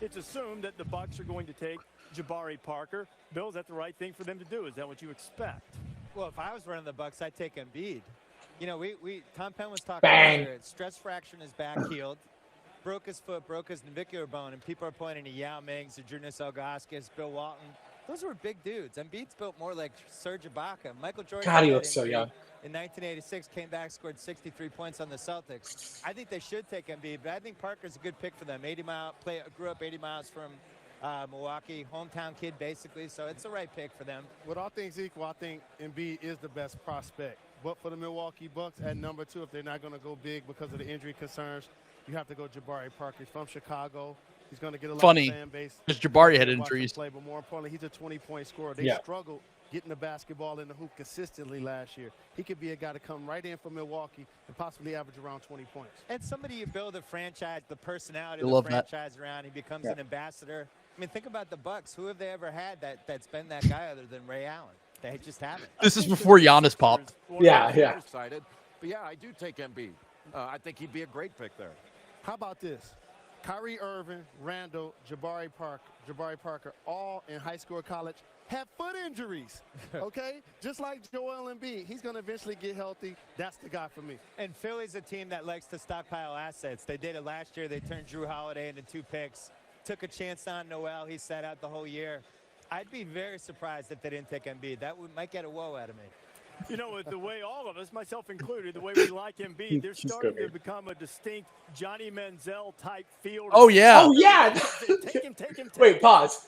it's assumed that the Bucks are going to take Jabari Parker. Bill, is that the right thing for them to do? Is that what you expect? Well, if I was running the Bucks, I'd take Embiid. You know, Tom Penn was talking Bang. earlier. Stress fracture in his back healed. Broke his foot, broke his navicular bone, and people are pointing to Yao Ming, Zydrunas Ilgauskas, Bill Walton. Those were big dudes. Embiid's built more like Serge Ibaka. Michael Jordan. God, he looks so young. In 1986, came back, scored 63 points on the Celtics. I think they should take Embiid, but I think Parker's a good pick for them. Grew up 80 miles from Milwaukee, hometown kid basically, so it's the right pick for them. With all things equal, I think Embiid is the best prospect. But for the Milwaukee Bucks at number 2, if they're not going to go big because of the injury concerns, you have to go Jabari Parker. He's from Chicago. He's going to get a lot of fan base. Because Jabari had injuries. Play, but more importantly, he's a 20-point scorer. They struggled getting the basketball in the hoop consistently last year. He could be a guy to come right in for Milwaukee and possibly average around 20 points. And somebody you build a franchise, the personality of the franchise around, he becomes an ambassador. I mean, think about the Bucks. Who have they ever had that's been that guy other than Ray Allen? They just haven't. This is before Giannis popped. Yeah. Excited. But yeah, I do take Embiid. I think he'd be a great pick there. How about this? Kyrie Irving, Randall, Jabari Parker, all in high school or college, have foot injuries, okay? Just like Joel Embiid. He's going to eventually get healthy. That's the guy for me. And Philly's a team that likes to stockpile assets. They did it last year. They turned Drew Holiday into 2 picks, took a chance on Noel. He sat out the whole year. I'd be very surprised if they didn't take Embiid. That might get a whoa out of me. You know, with the way all of us, myself included, the way we like Embiid, they're starting to become a distinct Johnny Manziel type field. Oh, yeah. Oh, yeah. Take him. Wait, pause.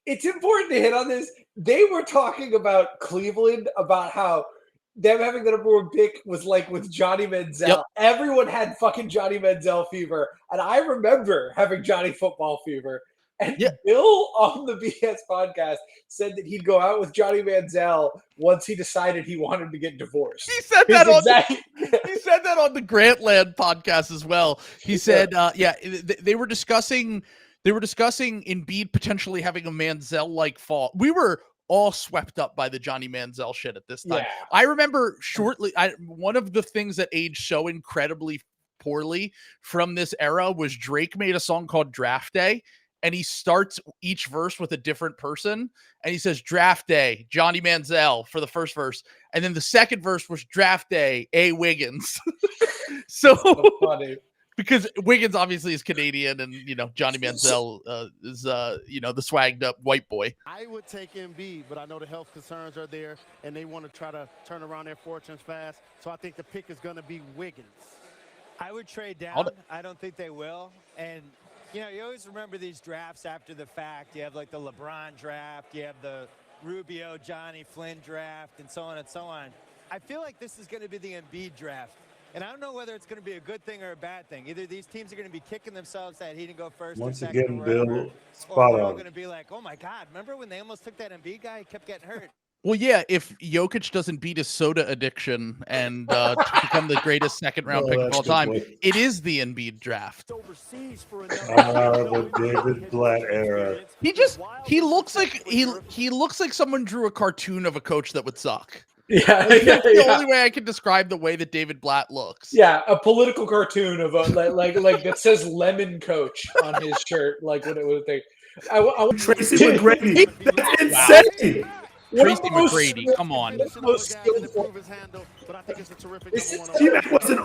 It's important to hit on this. They were talking about Cleveland, about how them having the number 1 pick was like with Johnny Manziel. Yep. Everyone had fucking Johnny Manziel fever. And I remember having Johnny football fever. And Bill on the BS podcast said that he'd go out with Johnny Manziel once he decided he wanted to get divorced. He said that on the Grantland podcast as well. He said, they were discussing Embiid potentially having a Manziel-like fall. We were all swept up by the Johnny Manziel shit at this time. Yeah. I remember one of the things that aged so incredibly poorly from this era was Drake made a song called Draft Day. And he starts each verse with a different person. And he says, Draft Day, Johnny Manziel for the first verse. And then the second verse was Draft Day, A. Wiggins. so funny. Because Wiggins obviously is Canadian and, Johnny Manziel is, the swagged up white boy. I would take Embiid, but I know the health concerns are there and they want to try to turn around their fortunes fast. So I think the pick is going to be Wiggins. I would trade down. I don't think they will. And you always remember these drafts after the fact. You have like the LeBron draft, you have the Rubio, Johnny Flynn draft, and so on and so on. I feel like this is going to be the Embiid draft. And I don't know whether it's going to be a good thing or a bad thing. Either these teams are going to be kicking themselves that he didn't go first or second. Once again, Bill, spot or on. we're all going to be like, oh my God, remember when they almost took that Embiid guy? He kept getting hurt. Well, yeah, if Jokic doesn't beat his soda addiction and become the greatest second-round pick of all time, it is the Embiid draft. The David Blatt era. He looks like someone drew a cartoon of a coach that would suck. Yeah, that's the only way I can describe the way that David Blatt looks. Yeah, a political cartoon of a like that says "Lemon Coach" on his shirt, like what it would think. Tracy McGrady. That's insane. Tracy McGrady, come on. T-Mac was an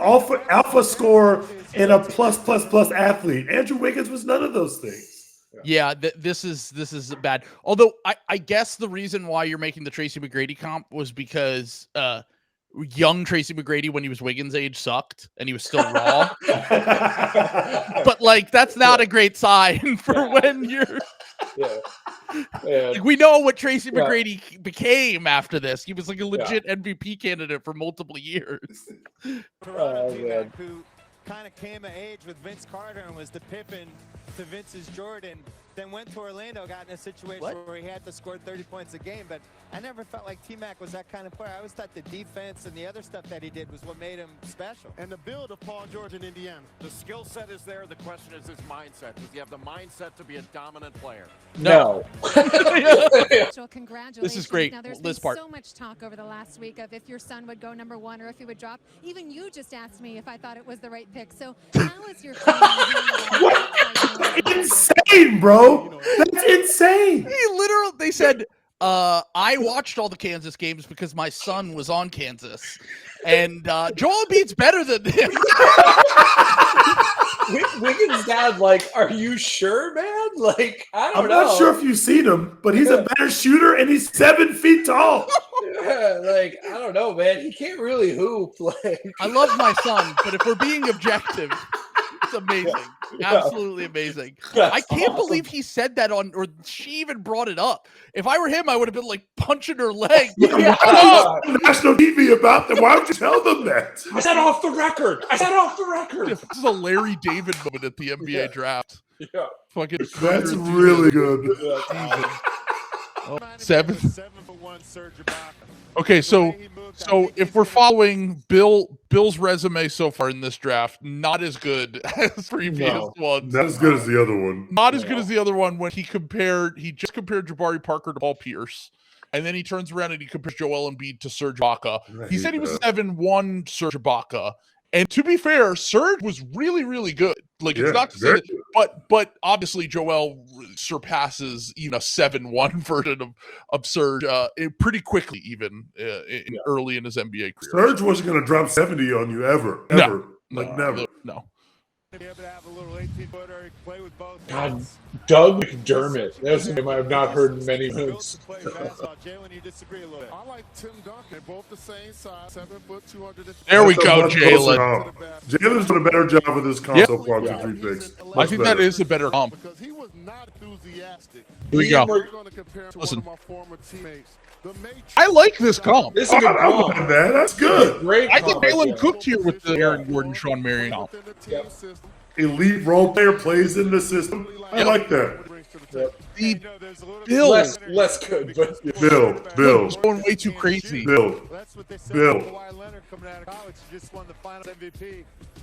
alpha scorer and a plus athlete. Andrew Wiggins was none of those things. Yeah, this is bad. Although I guess the reason why you're making the Tracy McGrady comp was because young Tracy McGrady when he was Wiggins' age sucked and he was still raw. But like that's not a great sign for when you're. Like, we know what Tracy McGrady became after this. He was like a legit MVP candidate for multiple years. Who kind of came of age with Vince Carter and was the Pippen to Vince's Jordan, then went to Orlando, got in a situation where he had to score 30 points a game. But I never felt like T-Mac was that kind of player. I always thought the defense and the other stuff that he did was what made him special. And the build of Paul George in Indiana. The skill set is there. The question is his mindset. Does he have the mindset to be a dominant player? No. Congratulations. This is great. Now, there's Liz been Part. so much talk over the last week of if your son would go number 1 or if he would drop. Even you just asked me if I thought it was the right pick. So how is your family? insane, bro. That's insane. They said, I watched all the Kansas games because my son was on Kansas, and Joel Embiid's better than him. Wiggins' dad, like, are you sure, man? Like, I don't know. I'm not sure if you've seen him, but he's a better shooter, and he's 7 feet tall. Yeah, like, I don't know, man. He can't really hoop. Like, I love my son, but if we're being objective, it's amazing. Absolutely amazing. I can't believe he said that or she even brought it up. If I were him, I would have been like punching her leg. National TV about them. Why would you tell them that? I said off the record. This is a Larry David moment at the NBA draft. Yeah. Fucking That's really good. Oh, 7'1" Serge Ibaka. Okay, so if we're following Bill's resume so far in this draft, not as good as previous ones. Not as good as the other one. Not as good as the other one when he just compared Jabari Parker to Paul Pierce. And then he turns around and he compares Joel Embiid to Serge Ibaka. He said he was 7'1" Serge Ibaka. And to be fair, Serge was really, really good. Like, it's not to say that, but obviously Joel surpasses even a 7'1" version of Serge pretty quickly, even early in his NBA career. Serge wasn't going to drop 70 on you ever. Never. No. God, Doug McDermott. That's a name I have not heard in many months. I like Tim Duncan, both the same size, 7 foot, 200. There we go, Jalen. Jalen's done a better job with this comp so far than 3 picks. I think that is a better comp. Because he was not enthusiastic. Here we go. We're going to compare to one of my former teammates. I like this comp. This is a good comp. That's good. Great I think comp. Jalen cooked here with the Aaron Gordon, Sean Marion comp. Yep. Elite role player plays in the system. I like that. Yep. The Bill. Less good, but Bill. Going way too crazy. Bill.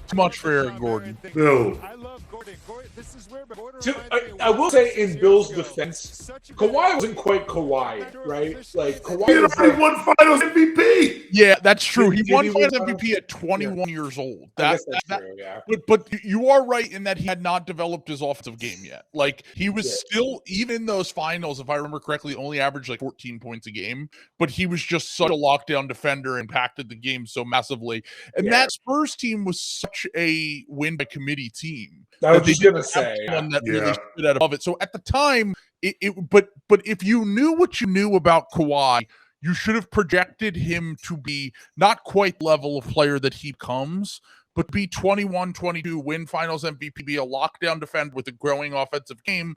Too much for Aaron Gordon. Bill. I will say, in Bill's defense, Kawhi wasn't quite Kawhi, right? Like, Kawhi He had was already like, won Finals MVP. Yeah, that's true. He Did won he win Finals MVP at 21 years old. I guess that's true, yeah. But you are right in that he had not developed his offensive game yet. Like, he was still, even in those finals, if I remember correctly, only averaged like 14 points a game. But he was just such a lockdown defender, impacted the game so massively. And that Spurs team was such a win by committee team. I was just gonna say one that really stood out above it. So at the time, but if you knew what you knew about Kawhi, you should have projected him to be not quite the level of player that he becomes, but be 21, 22, win Finals MVP, be a lockdown defender with a growing offensive game.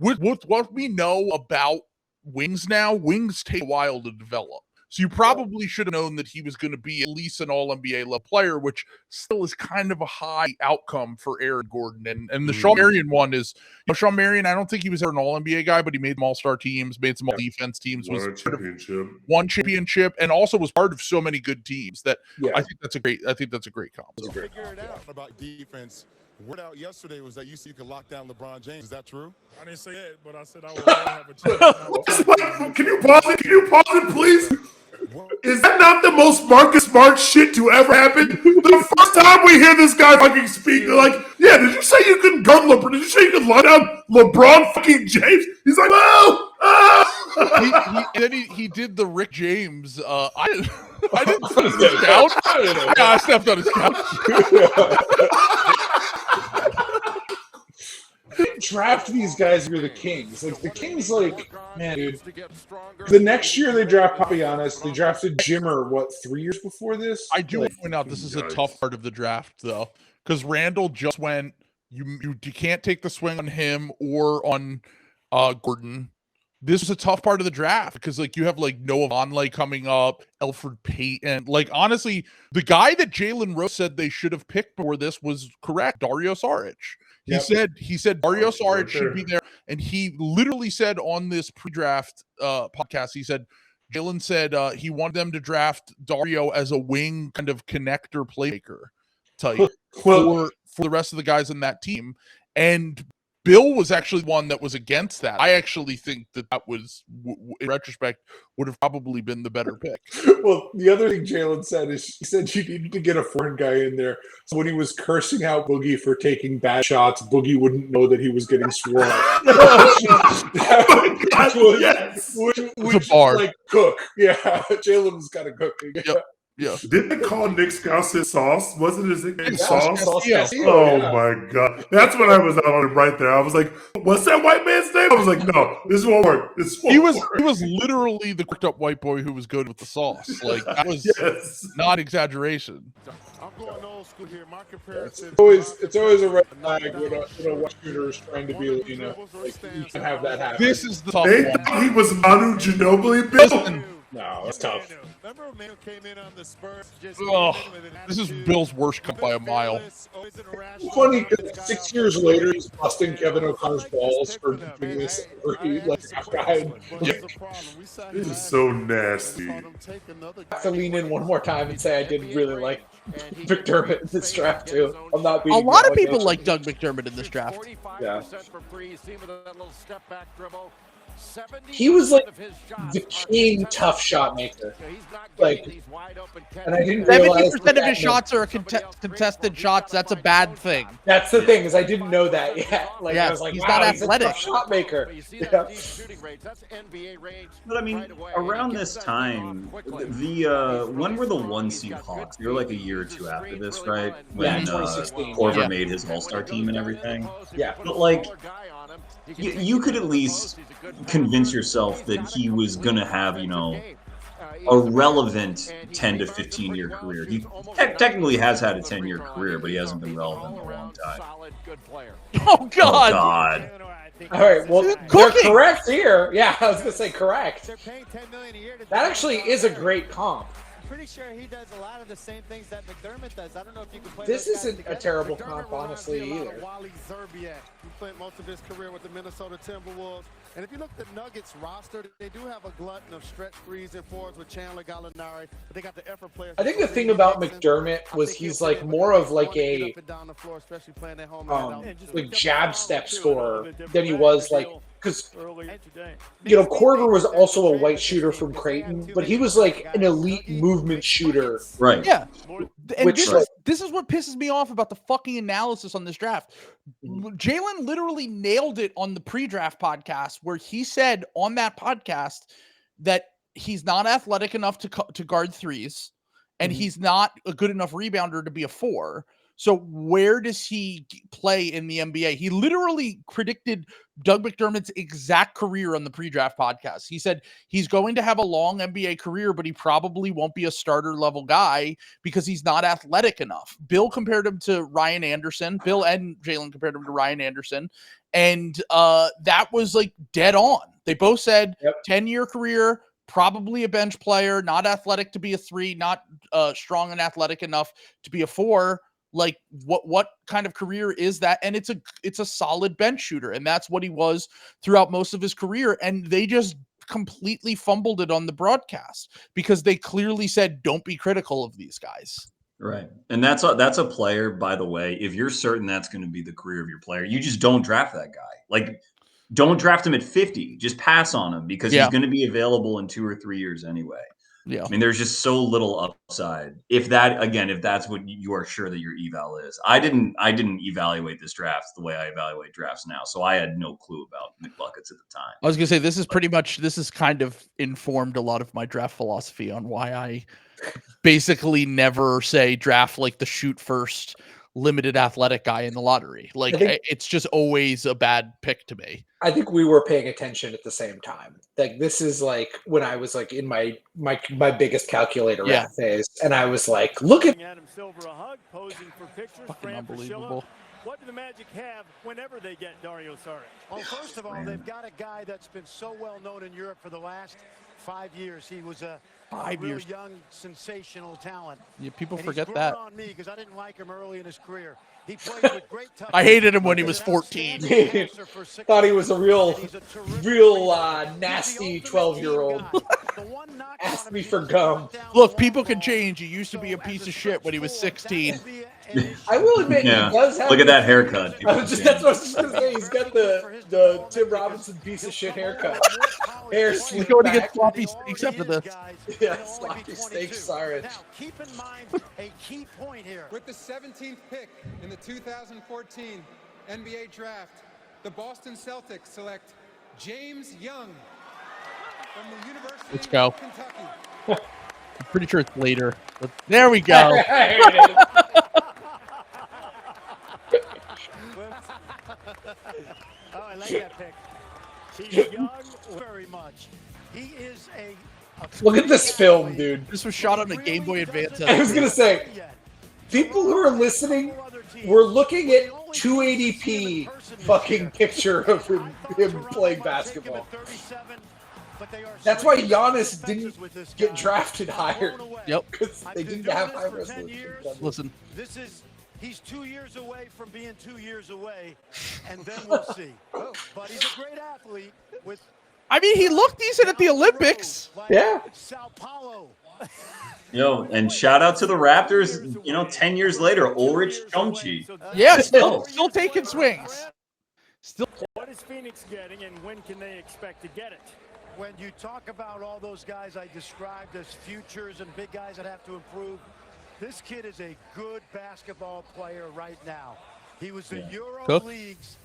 With what we know about wings now, wings take a while to develop. So you probably should have known that he was going to be at least an all-NBA level player, which still is kind of a high outcome for Aaron Gordon. And the Sean Marion one is, Sean Marion, I don't think he was ever an all-NBA guy, but he made some all-star teams, made some all-defense teams, won championship, and also was part of so many good teams that I think that's a great comp. Figure it out about defense. Word out yesterday was that you could lock down LeBron James. Is that true? I didn't say that, but I said I would have a chance. Can you pause it? Can you pause it, please? Is that not the most Marcus Smart shit to ever happen? The first time we hear this guy fucking speak, they're like, yeah, did you say you could guard LeBron? Did you say you could lock down LeBron fucking James? He's like, Then he did the Rick James. I didn't put his couch. I stepped on his couch. Draft these guys if you're the Kings. Like, the Kings, like, man, dude. The next year they draft Papagiannis. They drafted Jimmer, 3 years before this? I do want to point out this is a tough part of the draft, though, because Randall just went, you can't take the swing on him or on Gordon. This is a tough part of the draft because, like, you have, like, Noah Vonleh coming up, Elfrid Payton. Like, honestly, the guy that Jalen Rose said they should have picked before this was correct, Dario Saric. He said Dario Saric should be there, and he literally said on this pre-draft podcast, he said Jalen said he wanted them to draft Dario as a wing kind of connector playmaker type for the rest of the guys in that team. And Bill was actually one that was against that. I actually think that was, in retrospect, would have probably been the better pick. Well, the other thing Jalen said is he said you needed to get a foreign guy in there. So when he was cursing out Boogie for taking bad shots, Boogie wouldn't know that he was getting sworn at. Which bar. like cook. Yeah, Jalen was kind of cooking. Yep. Yeah. Didn't they call Nick Scousis Sauce? Wasn't his nickname Sauce? Yes. Oh my god. That's when I was out on him right there. I was like, what's that white man's name? I was like, no, this won't work. He was literally the cooked up white boy who was good with the sauce. Like that was not exaggeration. I'm going old school here. My comparison. It's always a red flag when a white shooter is trying to be Latino. Like, you can have that happen. This is the tough They one. thought he was Manu Ginobili, Bill. No, it's tough. Remember when Manu came in on the Spurs? Oh, this is Bill's worst cut by a mile. It's funny because 6 years later he's busting Kevin O'Connor's balls for doing this like half guy. This is so nasty. I have to lean in one more time and say I did really like McDermott in this draft too. I'm not being A lot of people like Doug McDermott in this draft. Yeah. He was like the king tough shot maker. Like, and I didn't realize 70% of his shots are contested shots. That's a bad thing. That's the thing, is I didn't know that yet. Like, I was like, he's wow, not he's a athletic. tough shot maker. Yeah. But I mean, around this time, when were the 1 seed Hawks? They were like a year or two after this, right? When 2016. Korver made his All-Star team and everything. Yeah. But like, you could at least convince yourself that he was going to have, a relevant 10 to 15 year career. He technically has had a 10-year career, but he hasn't been relevant in a long time. Oh God! Oh God! All right, well, they're correct here. Yeah, I was gonna say correct. They're paying $10 million a year to That actually is a great comp. pretty sure he does a lot of the same things that McDermott does. I don't know if you can play This those guys isn't a together. terrible McDermott comp, reminds honestly, me a lot of either. Wally Zerbiak, who spent most of his career with the Minnesota Timberwolves. And if you look at the Nuggets roster, they do have a glutton of stretch threes and fours with Chandler Gallinari. But they got the effort players. I think the thing about McDermott was he's like more of like a like jab step scorer than he was like, because Korver was also a white shooter from Creighton, but he was like an elite movement shooter. Right. Yeah. And Which, this is what pisses me off about the fucking analysis on this draft. Jalen literally nailed it on the pre-draft podcast, where he said on that podcast that he's not athletic enough to guard threes, and he's not a good enough rebounder to be a 4. So where does he play in the NBA? He literally predicted Doug McDermott's exact career on the pre-draft podcast. He said he's going to have a long NBA career, but he probably won't be a starter level guy because he's not athletic enough. Bill compared him to Ryan Anderson. Bill and Jalen compared him to Ryan Anderson. And that was like dead on. They both said 10-year career, probably a bench player, not athletic to be a 3, not strong and athletic enough to be a 4. Like what kind of career is that? And it's a solid bench shooter, and that's what he was throughout most of his career. And they just completely fumbled it on the broadcast because they clearly said, don't be critical of these guys. Right. And that's a player, by the way, if you're certain that's going to be the career of your player, you just don't draft that guy. Like, don't draft him at 50. Just pass on him because he's going to be available in 2 or 3 years anyway. Yeah. I mean, there's just so little upside. If that's what you are sure that your eval is. I didn't evaluate this draft the way I evaluate drafts now, so I had no clue about McBuckets at the time. I was gonna say this is kind of informed a lot of my draft philosophy on why I basically never say draft like the shoot first limited athletic guy in the lottery. Like it's just always a bad pick to me. I think we were paying attention at the same time. Like, this is like when I was like in my biggest calculator phase, and I was like, look at Adam Silver a hug, posing for pictures. Fucking unbelievable. What do the Magic have whenever they get Dario Saric? Well, first of all, they've got a guy that's been so well known in Europe for the last 5 years. He was a 5 years young, sensational talent. Yeah, people And forget he's that. grown on me because I didn't like him early in his career. He played with great toughness. I hated him when he was 14. thought he was a real nasty 12-year-old. Asked me for gum. Look, people can change. He used to be a piece of shit when he was 16. I will admit, he does have. Look at that haircut. That's what I was just gonna say. He's got the Tim Robinson piece of shit haircut. Hair He's going to get sloppy steaks after this. Yeah, sloppy steaks. Sorry. Now, keep in mind a key point here. With the 17th pick in the 2014 NBA Draft, the Boston Celtics select James Young from the University of Kentucky. I'm pretty sure it's later. But there we go. Oh, I like that pick. He's young very much. He is a Look at this film, dude. This was shot on a Game Boy Advance. I was gonna say, people who are listening, we're looking at 280p fucking picture of him playing basketball. That's why Giannis didn't get drafted higher. Yep. Because they didn't have high resolution. Listen. He's 2 years away from being 2 years away, and then we'll see. But he's a great athlete with. I mean, he looked decent at the Olympics. Yeah. Sao Paulo. And shout out to the Raptors. 10 years later, Ulrich Chomchi. Yeah, still taking swings. Still. What is Phoenix getting, and when can they expect to get it? When you talk about all those guys I described as futures and big guys that have to improve, this kid is a good basketball player right now. He was the Euro League's.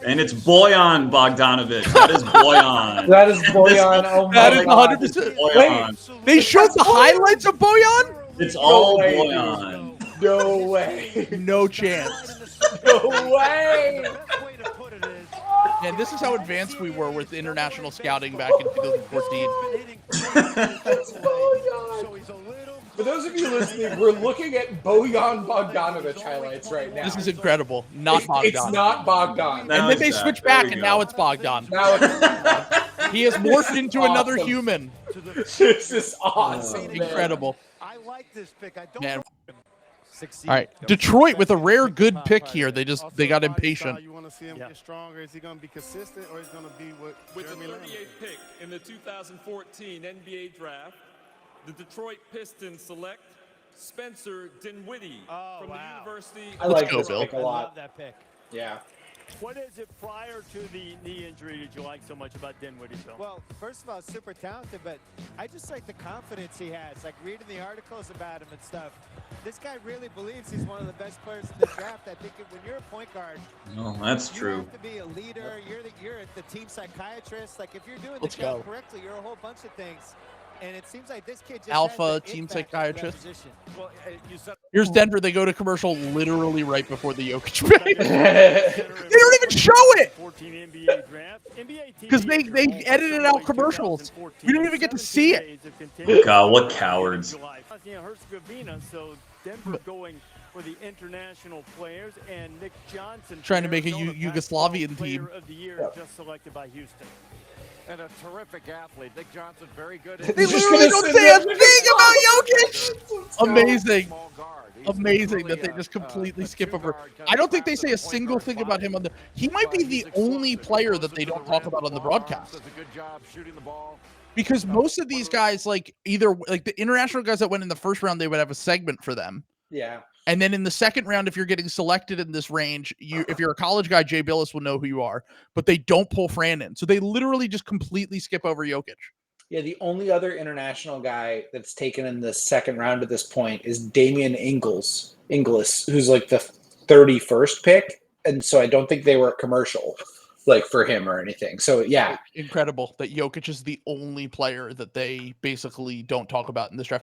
And it's Bojan Bogdanovic. That is Bojan. That is Bojan. Oh my That is God. 100%. Bojan. They showed the highlights of Bojan? It's all Bojan. No way. No chance. No way. And this is how advanced we were with international scouting back in 2014. For those of you listening, we're looking at Bojan Bogdanovic highlights right now. This is incredible. Not Bogdan. It's not Bogdan. And then they switch back, and now it's Bogdan. Now it's He has morphed into another human. This is awesome. Incredible. I like this pick. I don't Man. succeed. All right, Detroit with a rare good pick here. They got impatient. You want to see him get stronger? Is he going to be consistent, or is he going to be what? With the 38th pick in the 2014 NBA Draft, the Detroit Pistons select Spencer Dinwiddie from the University. I like go, this Bill. pick a I lot. love that pick. Yeah. What is it prior to the knee injury did you like so much about Dinwiddie, Bill? Well, first of all, super talented, but I just like the confidence he has. Like reading the articles about him and stuff. This guy really believes he's one of the best players in the draft. I think when you're a point guard, That's you true. have to be a leader. You're the team psychiatrist. Like if you're doing Let's the job go. correctly, you're a whole bunch of things. And it seems like this kid just Alpha has the team it factor for that psychiatrist. position. Well, you said Here's Denver. They go to commercial literally right before the Jokic pick. They don't even show it 14 NBA draft. NBA because they edited out commercials. We don't even get to see it. God, what cowards. Herzegovina, so Denver going for the international players, and Nick Johnson Trying to make a Arizona Yugoslavian Player team. of the year, just selected by Houston. and a terrific athlete. Nick Johnson, very good. They literally don't say a thing about Jokic. Amazing. Amazing that they just completely skip over. I don't think they say a single thing about him on the. He might be the only player that they don't talk about on the broadcast. Because most of these guys, like either like the international guys that went in the first round, they would have a segment for them. Yeah. And then in the second round, if you're getting selected in this range, if you're a college guy, Jay Billis will know who you are. But they don't pull Fran in, so they literally just completely skip over Jokic. Yeah, the only other international guy that's taken in the second round at this point is Damian Ingles, who's like the 31st pick. And so I don't think they were a commercial like for him or anything. So yeah. Incredible that Jokic is the only player that they basically don't talk about in this draft.